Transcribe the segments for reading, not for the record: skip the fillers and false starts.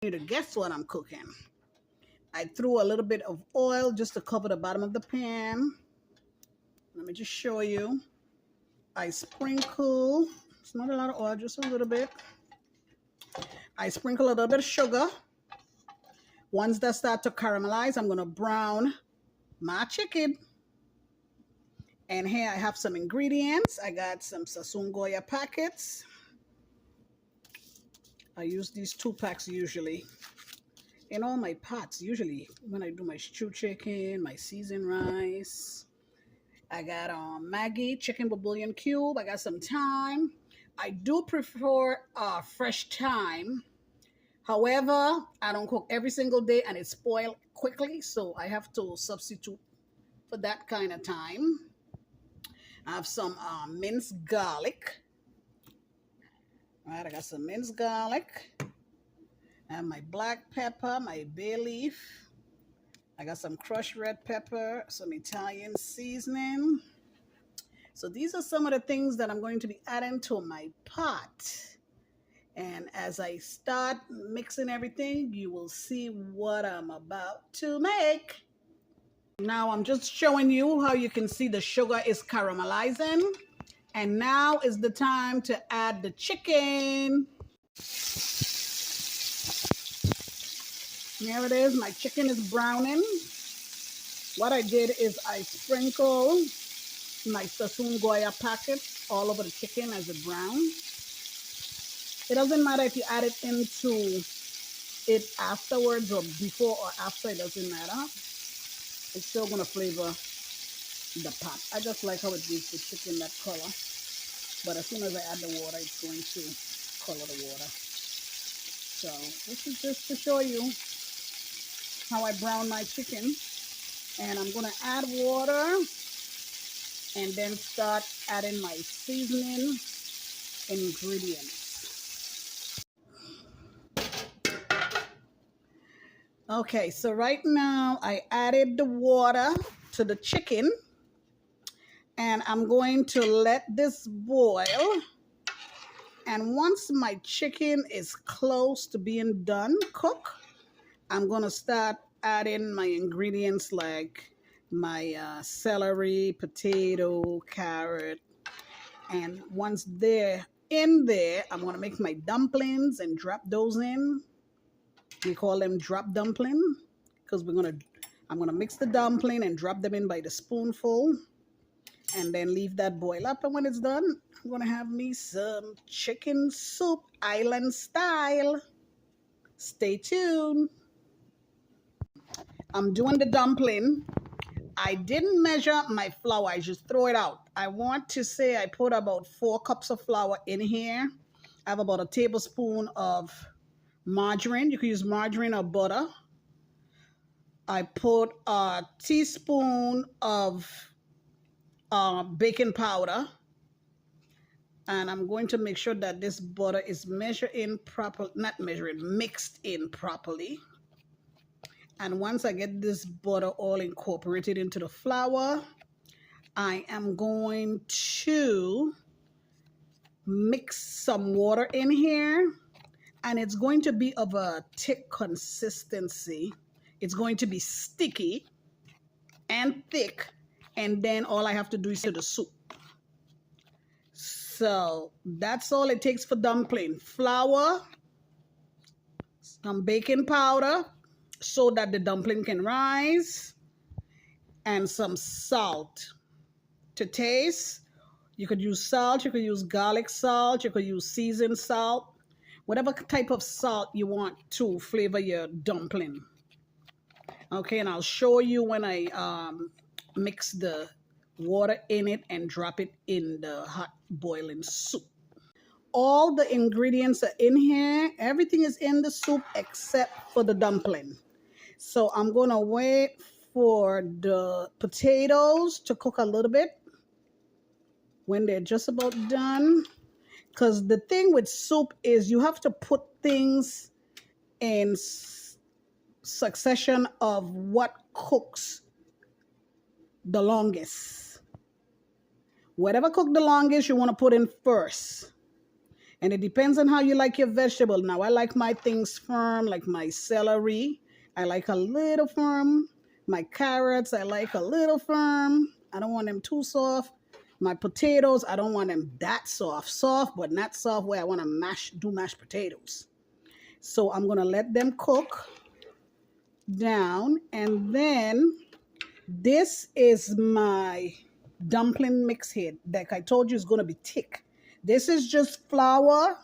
To guess what I'm cooking. I threw a little bit of oil just to cover the bottom of the pan. Let me just show you. I sprinkle, it's not a lot of oil, just a little bit. I sprinkle a little bit of sugar. Once that starts to caramelize, I'm going to brown my chicken. And here I have some ingredients. I got some Sassoon Goya packets. I use these 2 packs usually in all my pots, usually when I do my stew chicken, my seasoned rice. I got Maggi chicken bouillon cube. I got some thyme. I do prefer fresh thyme. However, I don't cook every single day and it spoils quickly, so I have to substitute for that kind of time. I have some minced garlic. All right, I got some minced garlic. I have my black pepper, my bay leaf. I got some crushed red pepper, some Italian seasoning. So these are some of the things that I'm going to be adding to my pot. And as I start mixing everything, you will see what I'm about to make. Now I'm just showing you how you can see the sugar is caramelizing. And now is the time to add the chicken. There it is, my chicken is browning. What I did is I sprinkled my Sassoon Goya packet all over the chicken as it browns. It doesn't matter if you add it into it afterwards or before or after, it doesn't matter. It's still gonna flavor the pot. I just like how it gives the chicken that color. But as soon as I add the water, it's going to color the water. So this is just to show you how I brown my chicken. And I'm gonna add water and then start adding my seasoning ingredients. Okay, so right now I added the water to the chicken and I'm going to let this boil. And once my chicken is close to being done cook, I'm gonna start adding my ingredients like my celery, potato, carrot. And once they're in there, I'm gonna make my dumplings and drop those in. We call them drop dumpling because I'm gonna mix the dumpling and drop them in by the spoonful and then leave that boil up. And when it's done, I'm gonna have me some chicken soup, island style. Stay tuned. I'm doing the dumpling. I didn't measure my flour, I just throw it out. I want to say I put about 4 cups of flour in here. I have about a tablespoon of margarine. You can use margarine or butter. I put a teaspoon of baking powder. And I'm going to make sure that this butter is mixed in properly. And once I get this butter all incorporated into the flour, I am going to mix some water in here. And it's going to be of a thick consistency. It's going to be sticky and thick. And then all I have to do is to the soup. So that's all it takes for dumpling. Flour, some baking powder so that the dumpling can rise, and some salt to taste. You could use salt, you could use garlic salt, you could use seasoned salt. Whatever type of salt you want to flavor your dumpling. Okay, and I'll show you when I mix the water in it and drop it in the hot boiling soup. All the ingredients are in here. Everything is in the soup except for the dumpling. So I'm gonna wait for the potatoes to cook a little bit. When they're just about done, because the thing with soup is you have to put things in succession of what cooks the longest. Whatever cooked the longest, you want to put in first. And it depends on how you like your vegetable. Now, I like my things firm, like my celery. I like a little firm. My carrots, I like a little firm. I don't want them too soft. My potatoes, I don't want them that soft. Soft, but not soft where I want to do mashed potatoes. So I'm going to let them cook down. And then this is my dumpling mix here. Like I told you, it's going to be thick. This is just flour,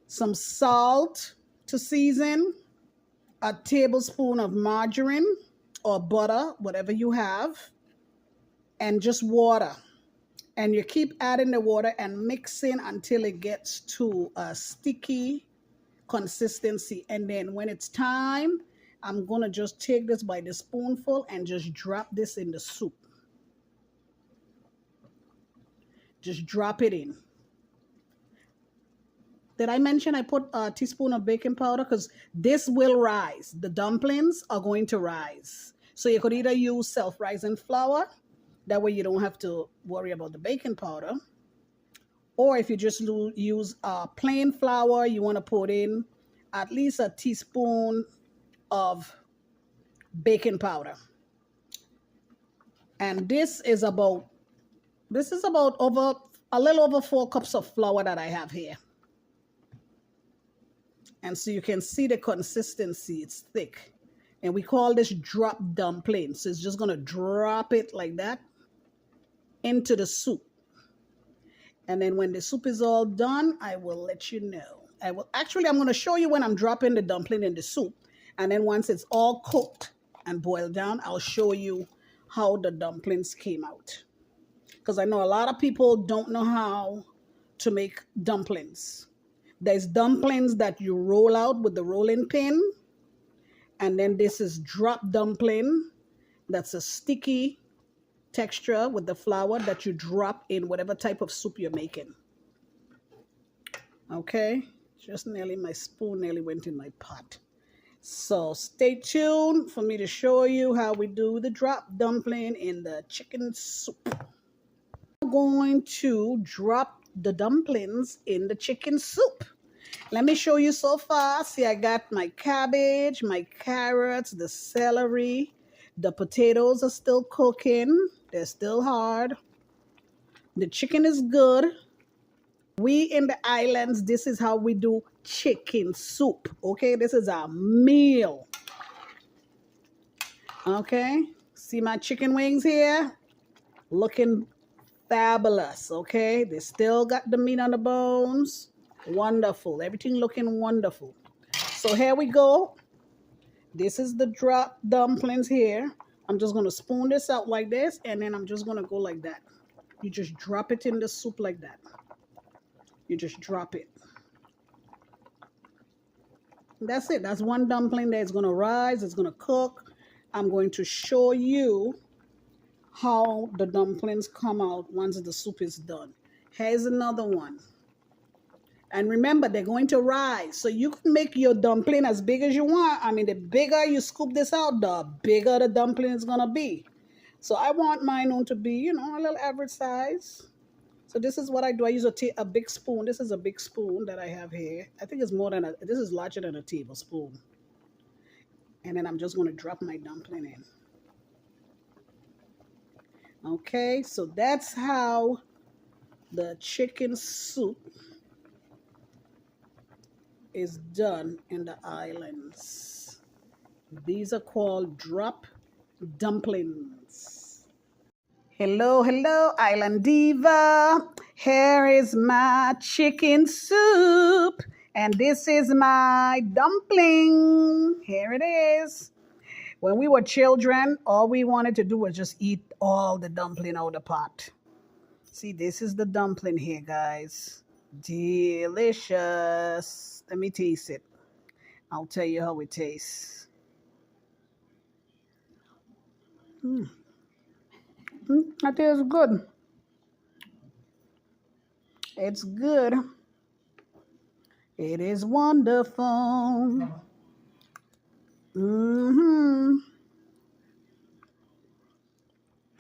some salt to season, a tablespoon of margarine or butter, whatever you have, and just water. And you keep adding the water and mixing until it gets to a sticky consistency. And then when it's time, I'm going to just take this by the spoonful and just drop this in the soup. Just drop it in. Did I mention I put a teaspoon of baking powder? Because this will rise. The dumplings are going to rise. So you could either use self-rising flour. That way you don't have to worry about the baking powder. Or if you just use plain flour, you want to put in at least a teaspoon of baking powder. And this is about over a little over 4 cups of flour that I have here. And so you can see the consistency, it's thick. And we call this drop dumpling. So it's just gonna drop it like that into the soup. And then when the soup is all done, I will let you know. I'm gonna show you when I'm dropping the dumpling in the soup. And then once it's all cooked and boiled down, I'll show you how the dumplings came out. Because I know a lot of people don't know how to make dumplings. There's dumplings that you roll out with the rolling pin. And then this is drop dumpling. That's a sticky texture with the flour that you drop in whatever type of soup you're making. Okay, my spoon nearly went in my pot. So stay tuned for me to show you how we do the drop dumpling in the chicken soup. I'm going to drop the dumplings in the chicken soup. Let me show you so far. See, I got my cabbage, my carrots, the celery. The potatoes are still cooking. They're still hard. The chicken is good. We in the islands, this is how we do chicken soup. Okay, this is our meal. Okay, see my chicken wings here? Looking fabulous, okay? They still got the meat on the bones. Wonderful. Everything looking wonderful. So here we go. This is the drop dumplings here. I'm just going to spoon this out like this, and then I'm just going to go like that. You just drop it in the soup like that. You just drop it. That's it. That's one dumpling that is going to rise. It's going to cook. I'm going to show you how the dumplings come out once the soup is done. Here's another one. And remember, they're going to rise. So you can make your dumpling as big as you want. I mean, the bigger you scoop this out, the bigger the dumpling is going to be. So I want mine to be, a little average size. So this is what I do. I use a big spoon. This is a big spoon that I have here. I think it's this is larger than a tablespoon. And then I'm just going to drop my dumpling in. Okay, so that's how the chicken soup is done in the islands. These are called drop dumplings. Hello, Island Diva. Here is my chicken soup. And this is my dumpling. Here it is. When we were children, all we wanted to do was just eat all the dumpling out of the pot. See, this is the dumpling here, guys. Delicious. Let me taste it. I'll tell you how it tastes. That tastes good. It's good. It is wonderful.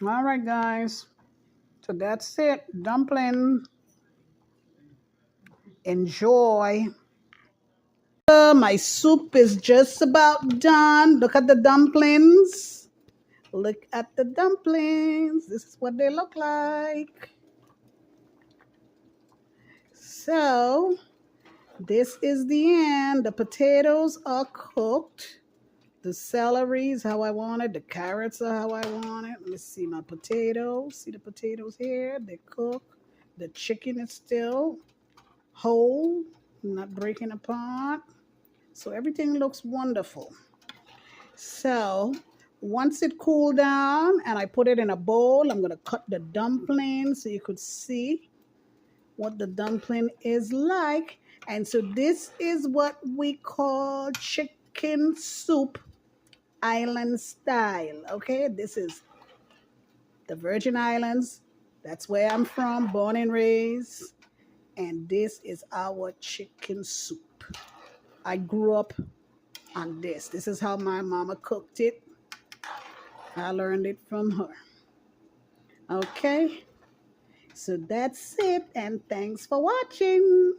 All right, guys. So that's it. Dumpling Enjoy. My soup is just about done. Look at the dumplings. Look at the dumplings. This is what they look like. So, this is the end. The potatoes are cooked. The celery is how I want it. The carrots are how I want it. Let's see my potatoes. See the potatoes here? They cook. The chicken is still whole, not breaking apart. So everything looks wonderful. So once it cooled down and I put it in a bowl, I'm going to cut the dumplings so you could see what the dumpling is like. And so this is what we call chicken soup island style. Okay, this is the Virgin Islands. That's where I'm from, born and raised. And this is our chicken soup. I grew up on this. This is how my mama cooked it. I learned it from her. Okay, so that's it, and thanks for watching.